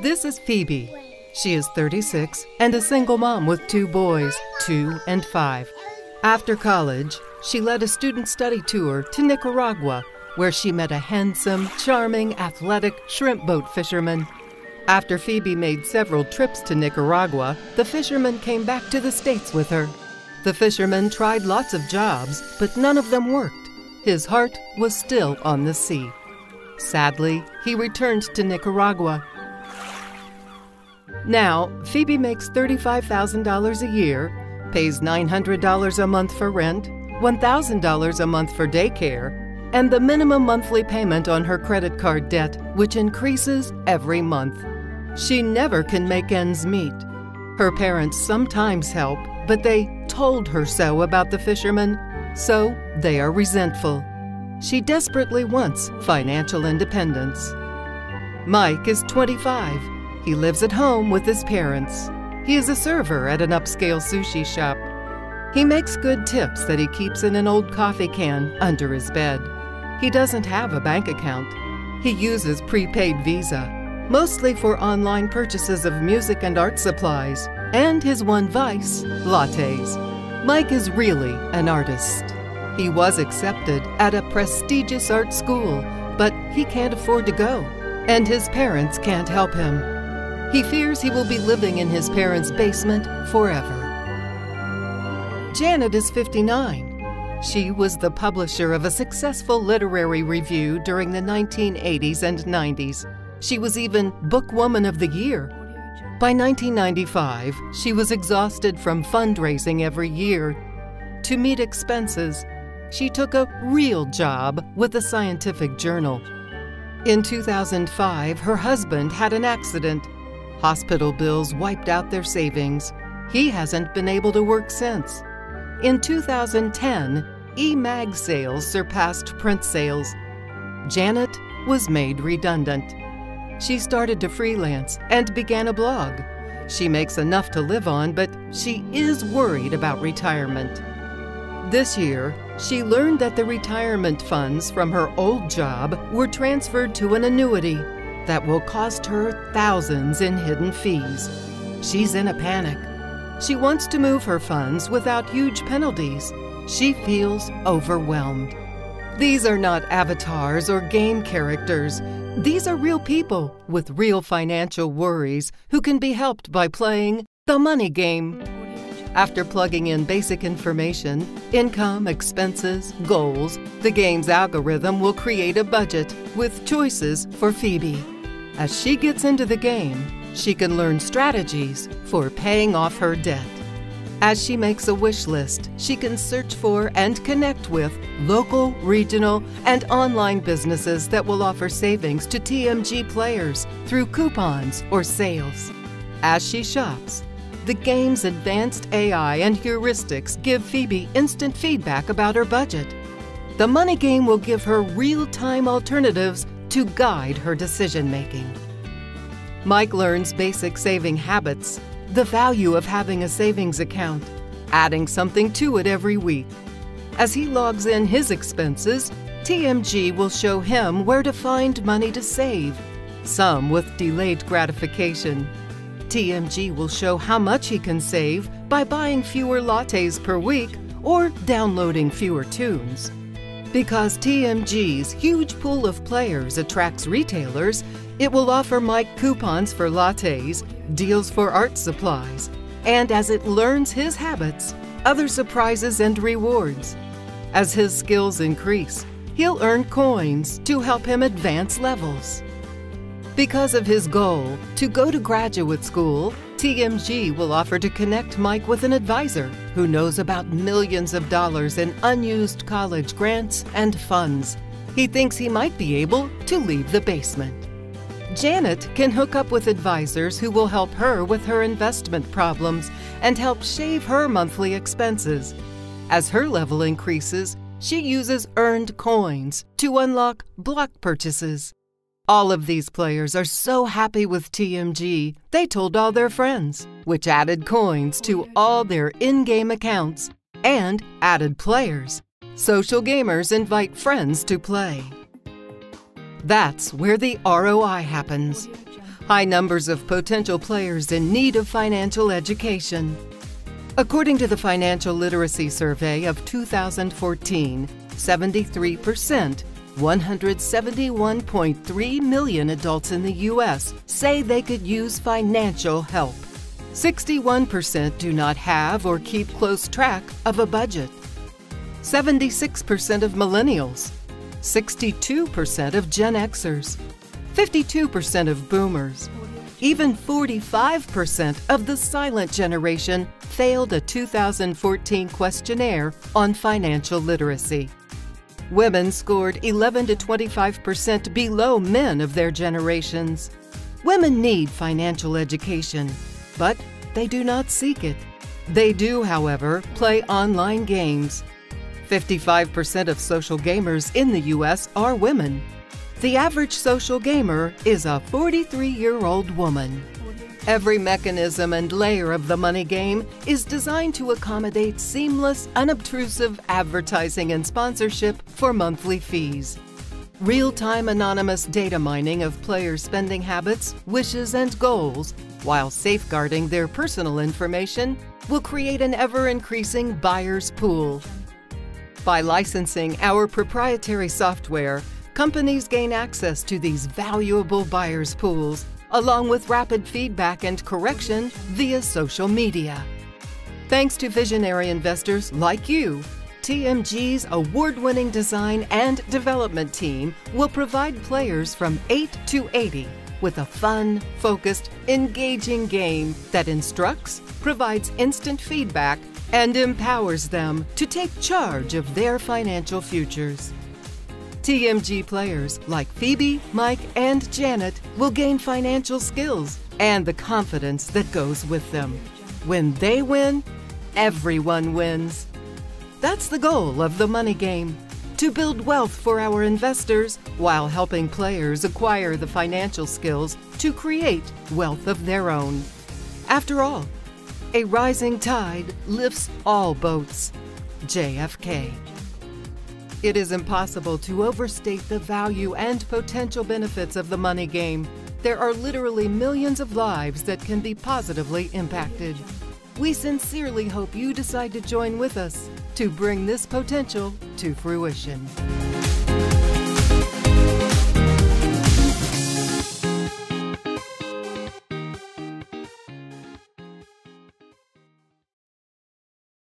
This is Phoebe. She is 36 and a single mom with 2 boys, 2 and 5. After college, she led a student study tour to Nicaragua, where she met a handsome, charming, athletic shrimp boat fisherman. After Phoebe made several trips to Nicaragua, the fisherman came back to the States with her. The fisherman tried lots of jobs, but none of them worked. His heart was still on the sea. Sadly, he returned to Nicaragua. Now, Phoebe makes $35,000 a year, pays $900 a month for rent, $1,000 a month for daycare, and the minimum monthly payment on her credit card debt, which increases every month. She never can make ends meet. Her parents sometimes help, but they told her so about the fisherman, so they are resentful. She desperately wants financial independence. Mike is 25. He lives at home with his parents. He is a server at an upscale sushi shop. He makes good tips that he keeps in an old coffee can under his bed. He doesn't have a bank account. He uses prepaid Visa, mostly for online purchases of music and art supplies, and his one vice, lattes. Mike is really an artist. He was accepted at a prestigious art school, but he can't afford to go, and his parents can't help him. He fears he will be living in his parents' basement forever. Janet is 59. She was the publisher of a successful literary review during the 1980s and 90s. She was even Bookwoman of the Year. By 1995, she was exhausted from fundraising every year. To meet expenses, she took a real job with a scientific journal. In 2005, her husband had an accident. Hospital bills wiped out their savings. He hasn't been able to work since. In 2010, e-mag sales surpassed print sales. Janet was made redundant. She started to freelance and began a blog. She makes enough to live on, but she is worried about retirement. This year, she learned that the retirement funds from her old job were transferred to an annuity that will cost her thousands in hidden fees. She's in a panic. She wants to move her funds without huge penalties. She feels overwhelmed. These are not avatars or game characters. These are real people with real financial worries who can be helped by playing the money game. After plugging in basic information, income, expenses, goals, the game's algorithm will create a budget with choices for Phoebe. As she gets into the game, she can learn strategies for paying off her debt. As she makes a wish list, she can search for and connect with local, regional, and online businesses that will offer savings to TMG players through coupons or sales. As she shops, the game's advanced AI and heuristics give Phoebe instant feedback about her budget. The money game will give her real-time alternatives to guide her decision-making. Mike learns basic saving habits, the value of having a savings account, adding something to it every week. As he logs in his expenses, TMG will show him where to find money to save, some with delayed gratification. TMG will show how much he can save by buying fewer lattes per week or downloading fewer tunes. Because TMG's huge pool of players attracts retailers, it will offer Mike coupons for lattes, deals for art supplies, and as it learns his habits, other surprises and rewards. As his skills increase, he'll earn coins to help him advance levels. Because of his goal to go to graduate school, TMG will offer to connect Mike with an advisor who knows about millions of dollars in unused college grants and funds. He thinks he might be able to leave the basement. Janet can hook up with advisors who will help her with her investment problems and help shave her monthly expenses. As her level increases, she uses earned coins to unlock block purchases. All of these players are so happy with TMG, they told all their friends, which added coins to all their in-game accounts and added players. Social gamers invite friends to play. That's where the ROI happens. High numbers of potential players in need of financial education. According to the Financial Literacy Survey of 2014, 73%, 171.3 million adults in the U.S. say they could use financial help. 61% do not have or keep close track of a budget. 76% of millennials, 62% of Gen Xers, 52% of boomers, even 45% of the silent generation failed a 2014 questionnaire on financial literacy. Women scored 11 to 25% below men of their generations. Women need financial education, but they do not seek it. They do, however, play online games. 55% of social gamers in the U.S. are women. The average social gamer is a 43-year-old woman. Every mechanism and layer of the money game is designed to accommodate seamless, unobtrusive advertising and sponsorship for monthly fees. Real-time anonymous data mining of players' spending habits, wishes, and goals, while safeguarding their personal information, will create an ever-increasing buyer's pool. By licensing our proprietary software, companies gain access to these valuable buyer's pools, along with rapid feedback and correction via social media. Thanks to visionary investors like you, TMG's award-winning design and development team will provide players from 8 to 80 with a fun, focused, engaging game that instructs, provides instant feedback, and empowers them to take charge of their financial futures. TMG players like Phoebe, Mike, and Janet will gain financial skills and the confidence that goes with them. When they win, everyone wins. That's the goal of the money game, to build wealth for our investors while helping players acquire the financial skills to create wealth of their own. After all, a rising tide lifts all boats. JFK. It is impossible to overstate the value and potential benefits of the money game. There are literally millions of lives that can be positively impacted. We sincerely hope you decide to join with us to bring this potential to fruition.